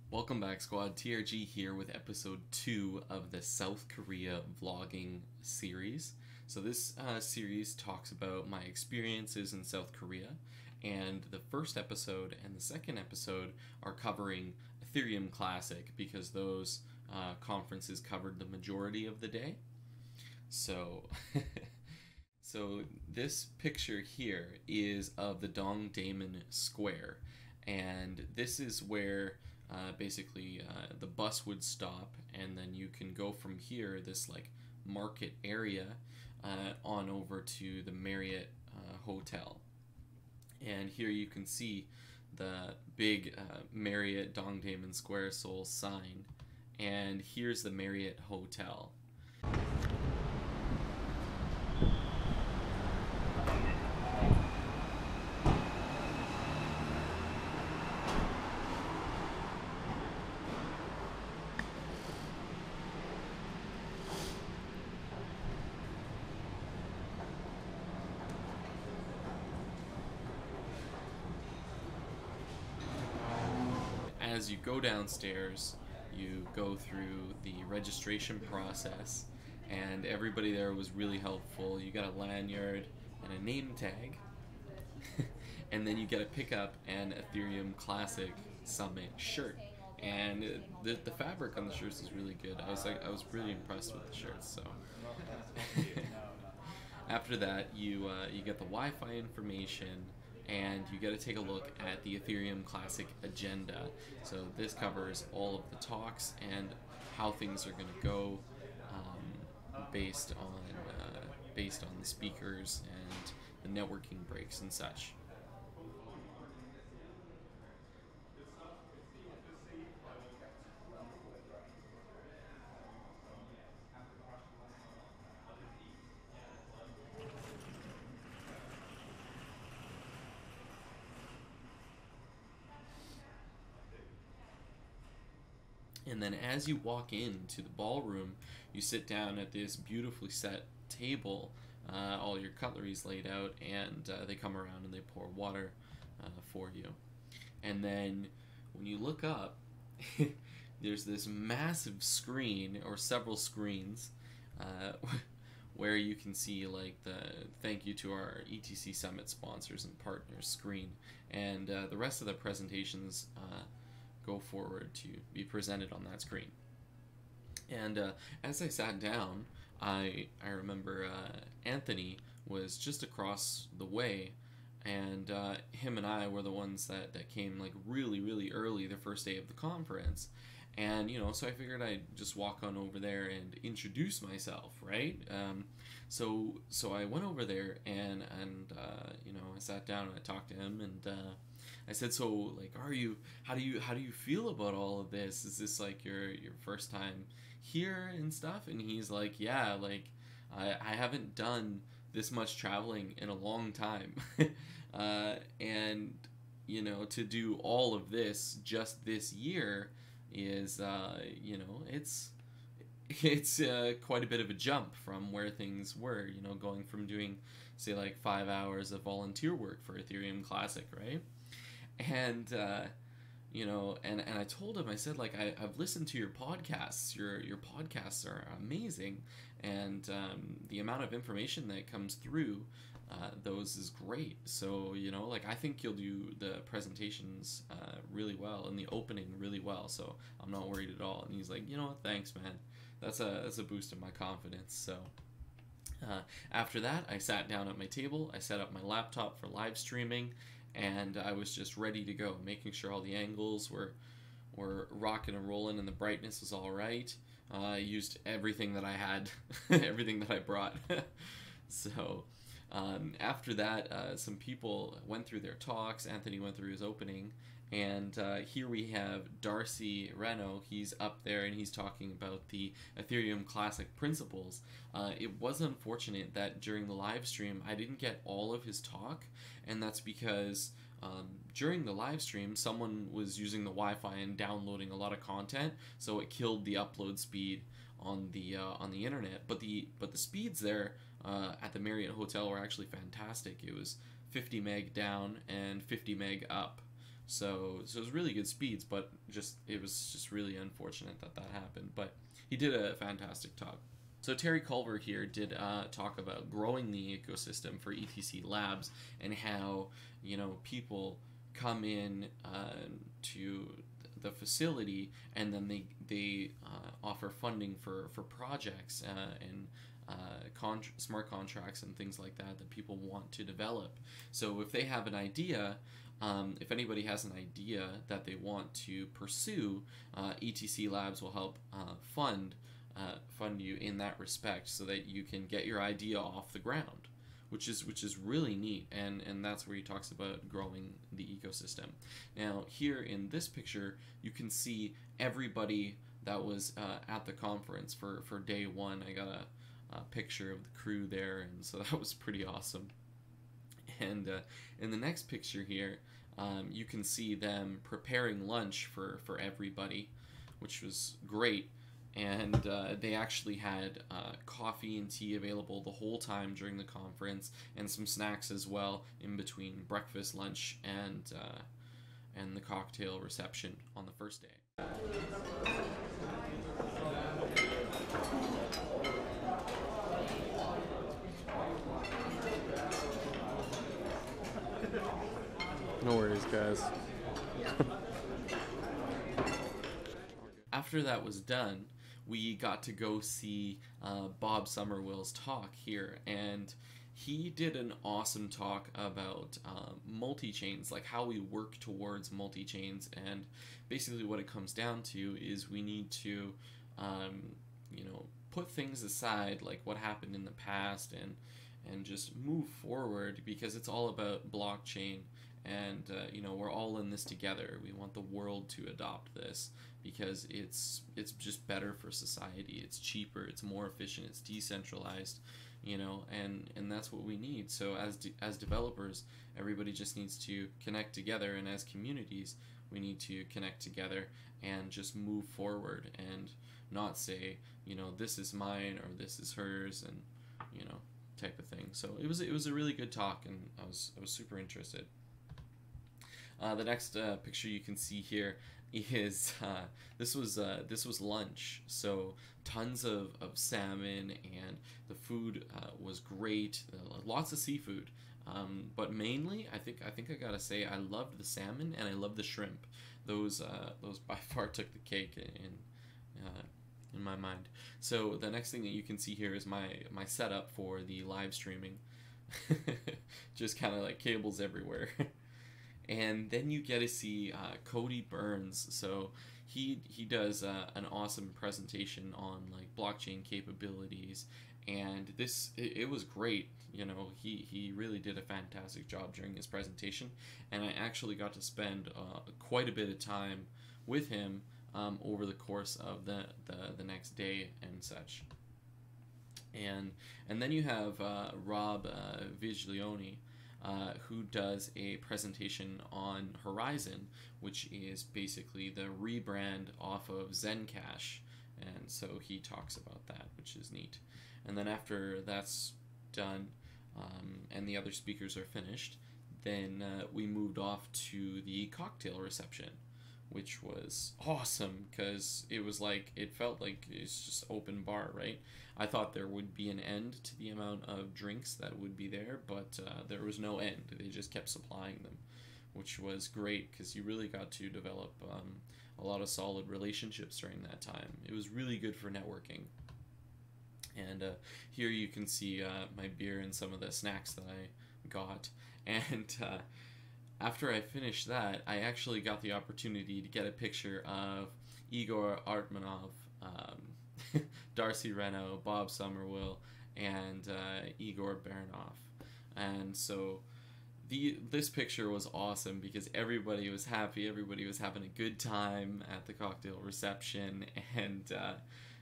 Welcome back, squad. TRG here with episode 2 of the South Korea vlogging series. So this series talks about my experiences in South Korea, and the first episode and the second episode are covering Ethereum Classic because those conferences covered the majority of the day. So so this picture here is of the Dongdaemun Square, and this is where basically the bus would stop, and then you can go from here, this like market area, on over to the Marriott hotel. And here you can see the big Marriott Dongdaemun Square Seoul sign, and here's the Marriott hotel. As you go downstairs, you go through the registration process, and everybody there was really helpful. You got a lanyard and a name tag, and then you get to pick up an Ethereum Classic Summit shirt. And the fabric on the shirts is really good. I was really impressed with the shirts. So after that, you get the Wi-Fi information, and you get to take a look at the Ethereum Classic agenda. So this covers all of the talks and how things are going to go, based on the speakers and the networking breaks and such. And then as you walk into the ballroom, you sit down at this beautifully set table, all your cutlery's laid out, and they come around and they pour water for you. And then when you look up, there's this massive screen, or several screens, where you can see like the thank you to our ETC Summit sponsors and partners screen, and the rest of the presentations go forward to be presented on that screen. And as I sat down, I remember Anthony was just across the way, and him and I were the ones that came like really early the first day of the conference. And so I figured I'd just walk on over there and introduce myself, right? So I went over there, and I sat down and I talked to him, and I said, so like, how do you feel about all of this? Is this like your first time here and stuff? And he's like, yeah, like I haven't done this much traveling in a long time. And to do all of this just this year is it's quite a bit of a jump from where things were, going from doing, say, like 5 hours of volunteer work for Ethereum Classic, right? And and I told him, I said, like, I've listened to your podcasts. Your podcasts are amazing, and the amount of information that comes through those is great. So like, I think you'll do the presentations really well, and the opening really well. So I'm not worried at all. And he's like, what, thanks, man. That's a boost in my confidence. So after that, I sat down at my table. I set up my laptop for live streaming, and I was just ready to go, making sure all the angles were rocking and rolling and the brightness was all right. I used everything that I had, everything that I brought. So after that, some people went through their talks. Anthony went through his opening, and here we have Darcy Reno. He's up there, and he's talking about the Ethereum Classic principles. It was unfortunate that during the live stream I didn't get all of his talk, and that's because during the live stream someone was using the Wi-Fi and downloading a lot of content, so it killed the upload speed on the internet. But the speeds there at the Marriott Hotel were actually fantastic. It was 50 meg down and 50 meg up. So it was really good speeds, but it was just really unfortunate that that happened. But he did a fantastic talk. So Terry Culver here did talk about growing the ecosystem for ETC Labs, and how, you know, people come in to the facility, and then they offer funding for projects and smart contracts and things like that that people want to develop. So if they have an idea, if anybody has an idea that they want to pursue, ETC Labs will help fund you in that respect, so that you can get your idea off the ground, which is really neat, and that's where he talks about growing the ecosystem. Now here in this picture, you can see everybody that was at the conference for day one. I got a picture of the crew there, and so that was pretty awesome. And in the next picture here, you can see them preparing lunch for everybody, which was great. And they actually had coffee and tea available the whole time during the conference, and some snacks as well in between breakfast, lunch, and the cocktail reception on the first day. No worries, guys. After that was done, we got to go see Bob Summerwill's talk here, and he did an awesome talk about multi-chains, like how we work towards multi-chains. And basically what it comes down to is we need to you know, put things aside, like what happened in the past, and just move forward, because it's all about blockchain. And you know, we're all in this together. We want the world to adopt this, because it's just better for society. It's cheaper, it's more efficient, it's decentralized, you know, and that's what we need. So as developers, everybody just needs to connect together, and as communities, we need to connect together and just move forward, and not say, you know, this is mine or this is hers, and, you know, type of thing. So it was a really good talk, and I was super interested. The next picture you can see here is this was lunch. So tons of salmon, and the food was great. Lots of seafood, but mainly I think I gotta say I loved the salmon, and I loved the shrimp. Those by far took the cake in my mind. So the next thing that you can see here is my setup for the live streaming. Just kind of like cables everywhere. And then you get to see Cody Burns. So he does an awesome presentation on like blockchain capabilities, and it was great. You know, he really did a fantastic job during his presentation, and I actually got to spend quite a bit of time with him over the course of the next day and such. And then you have Rob Viglione, who does a presentation on Horizon, which is basically the rebrand off of Zcash, and so he talks about that, which is neat. And then after that's done, and the other speakers are finished, then we moved off to the cocktail reception, which was awesome, because it felt like it's just open bar, right? I thought there would be an end to the amount of drinks that would be there, but there was no end. They just kept supplying them, which was great, because you really got to develop a lot of solid relationships during that time. It was really good for networking. And here you can see my beer and some of the snacks that I got. And after I finished that, I actually got the opportunity to get a picture of Igor Artmanov, Darcy Reno, Bob Summerwill, and Igor Baranov. And so this picture was awesome, because everybody was happy, everybody was having a good time at the cocktail reception, and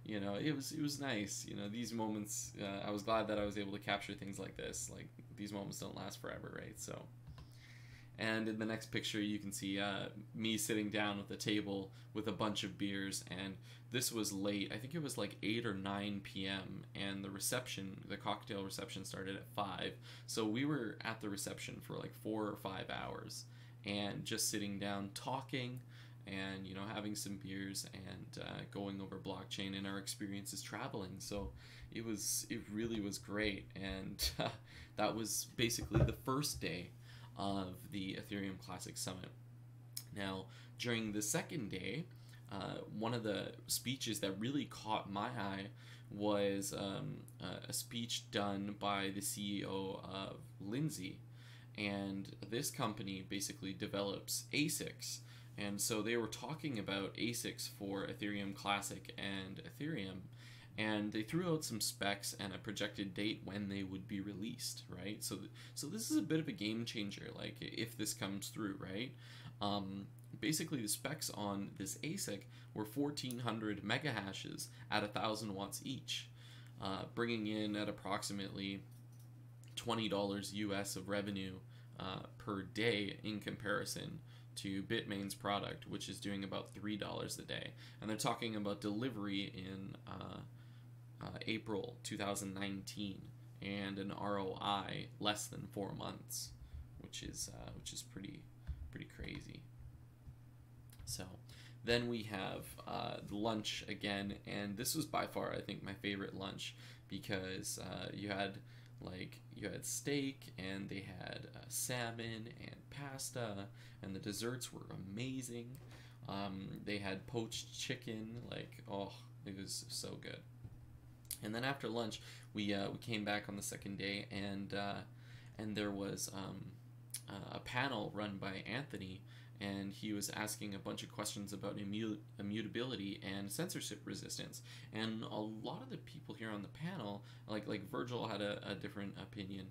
you know, it was nice. You know, these moments, I was glad that I was able to capture things like this. Like, these moments don't last forever, right? So. And in the next picture, you can see me sitting down with a table with a bunch of beers, and this was late. I think it was like 8 or 9 p.m., and the cocktail reception started at 5. So we were at the reception for like 4 or 5 hours, and just sitting down talking and, you know, having some beers and going over blockchain and our experiences traveling. So it really was great. And that was basically the first day of the Ethereum Classic Summit. Now, during the second day, one of the speeches that really caught my eye was a speech done by the CEO of Lindsay. And this company basically develops ASICs. And so they were talking about ASICs for Ethereum Classic and Ethereum. And they threw out some specs and a projected date when they would be released, right? So this is a bit of a game changer, like, if this comes through, right? Basically, the specs on this ASIC were 1,400 megahashes at 1,000 watts each, bringing in at approximately $20 US of revenue per day in comparison to Bitmain's product, which is doing about $3 a day. And they're talking about delivery in April 2019 and an ROI less than 4 months, which is pretty crazy. So then we have lunch again, and this was by far, I think, my favorite lunch, because you had steak, and they had salmon and pasta, and the desserts were amazing. They had poached chicken, like, oh, it was so good. And then after lunch, we came back on the second day, and there was a panel run by Anthony, and he was asking a bunch of questions about immutability and censorship resistance. And a lot of the people here on the panel, like Virgil had a different opinion,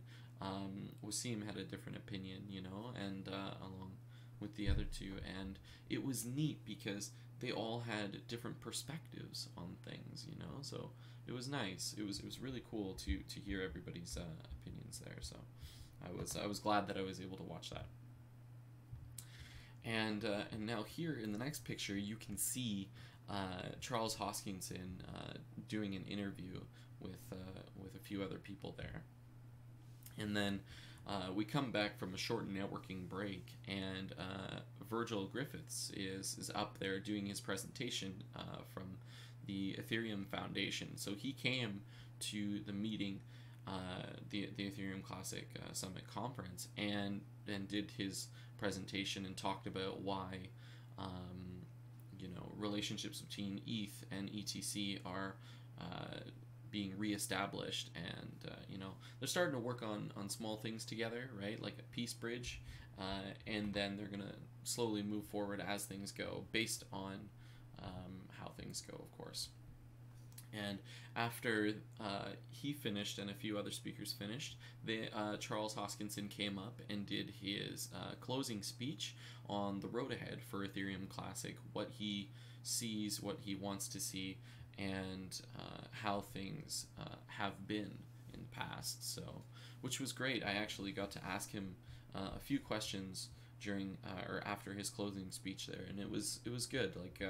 Wasim had a different opinion, you know, and along with the other two, and it was neat because they all had different perspectives on things, you know. So it was nice. It was really cool to hear everybody's opinions there. So I was glad that I was able to watch that. And now here in the next picture, you can see Charles Hoskinson doing an interview with a few other people there. And then we come back from a short networking break, and Virgil Griffiths is up there doing his presentation from the Ethereum Foundation. So he came to the meeting, the Ethereum Classic Summit Conference, and did his presentation and talked about why you know, relationships between ETH and ETC are being reestablished, and you know, they're starting to work on small things together, right, like a peace bridge, and then they're gonna slowly move forward as things go, based on how things go, of course. And after he finished and a few other speakers finished, Charles Hoskinson came up and did his closing speech on the road ahead for Ethereum Classic, what he sees, what he wants to see, and how things have been in the past. So, which was great. I actually got to ask him a few questions during or after his closing speech there, and it was good. Like,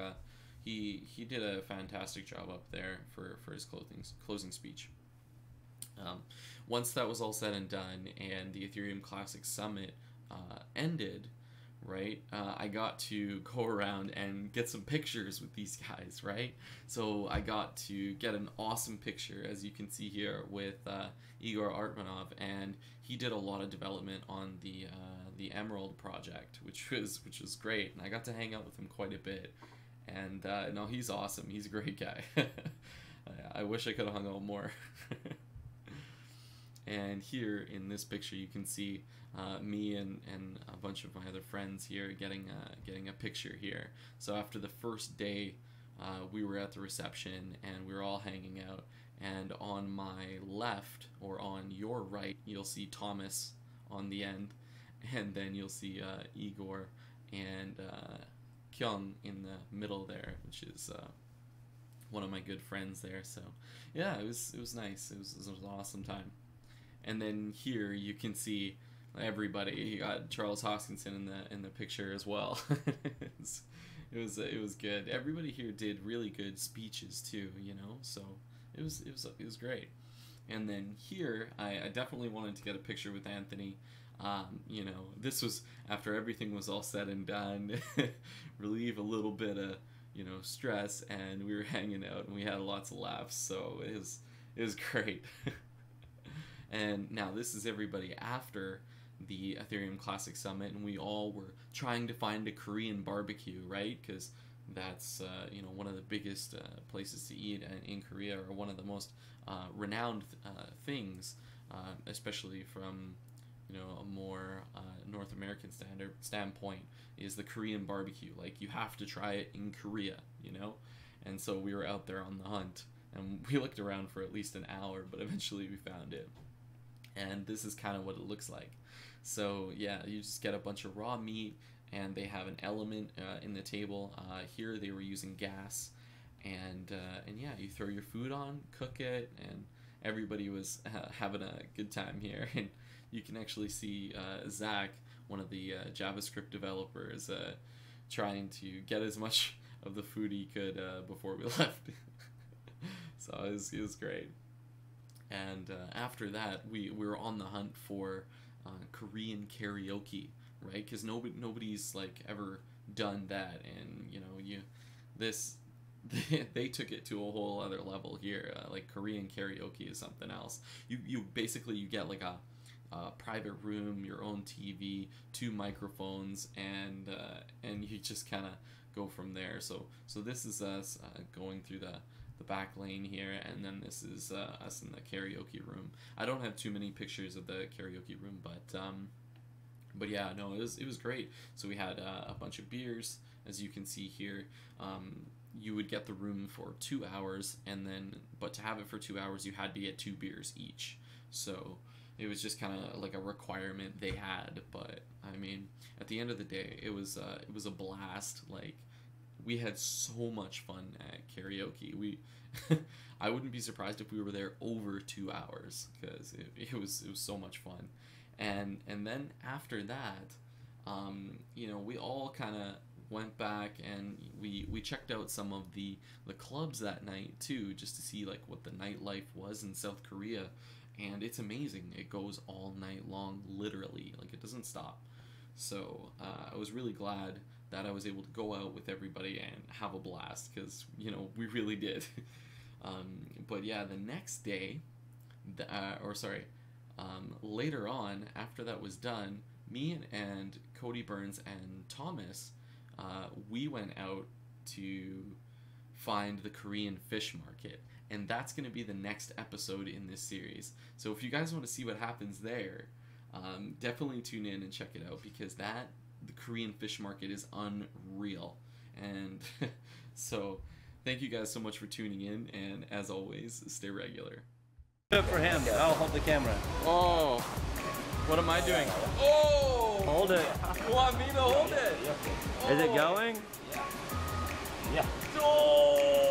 he did a fantastic job up there for his closing speech. Once that was all said and done, and the Ethereum Classic Summit ended, right, I got to go around and get some pictures with these guys, right? So I got to get an awesome picture, as you can see here, with Igor Artmanov, and he did a lot of development on the Emerald project, which was great, and I got to hang out with him quite a bit. And no, he's awesome. He's a great guy. I wish I could have hung out more. And here in this picture, you can see me and a bunch of my other friends here getting a picture here. So after the first day, we were at the reception and we were all hanging out. And on my left, or on your right, you'll see Thomas on the end, and then you'll see Igor and Kyung in the middle there, which is one of my good friends there. So yeah, it was nice. It was an awesome time. And then here you can see everybody. You got Charles Hoskinson in the picture as well. it was good. Everybody here did really good speeches too, you know. So it was great. And then here I definitely wanted to get a picture with Anthony. You know, this was after everything was all said and done, relieve a little bit of, you know, stress, and we were hanging out and we had lots of laughs, so it was great. And now this is everybody after the Ethereum Classic Summit, and we all were trying to find a Korean barbecue, right? Because that's you know, one of the biggest places to eat in Korea, or one of the most renowned things, especially from, you know, a more North American standpoint, is the Korean barbecue. Like, you have to try it in Korea, you know? And so we were out there on the hunt, and we looked around for at least an hour, but eventually we found it. And this is kind of what it looks like. So yeah, you just get a bunch of raw meat, and they have an element in the table. Here they were using gas, and yeah, you throw your food on, cook it, and everybody was having a good time here. And you can actually see Zach, one of the JavaScript developers, trying to get as much of the food he could before we left. So it was great. And after that, we were on the hunt for Korean karaoke, right? Because nobody's like ever done that, and you know, they took it to a whole other level here. Like, Korean karaoke is something else. You basically, you get like a private room, your own TV, 2 microphones, and you just kind of go from there. So this is us going through the back lane here, and then this is us in the karaoke room. I don't have too many pictures of the karaoke room, but yeah, no, it was great. So we had a bunch of beers, as you can see here. You would get the room for 2 hours, but to have it for 2 hours, you had to get 2 beers each. So it was just kind of like a requirement they had. But I mean, at the end of the day, it was a blast. Like, we had so much fun at karaoke. I wouldn't be surprised if we were there over 2 hours, because it was so much fun. And then after that, you know, we all kind of went back, and we checked out some of the clubs that night too, just to see like what the nightlife was in South Korea. And it's amazing. It goes all night long, literally. Like, it doesn't stop. So I was really glad that I was able to go out with everybody and have a blast, because, you know, we really did. But yeah, the next day, later on, after that was done, me and Cody Burns and Thomas, we went out to find the Korean fish market. And that's going to be the next episode in this series. So if you guys want to see what happens there, definitely tune in and check it out, because the Korean fish market is unreal. And so thank you guys so much for tuning in, and as always, stay regular. Do it for him. I'll hold the camera. Oh, what am I doing? Oh! Hold it. You want me to hold it? Is it going? Yeah. Oh!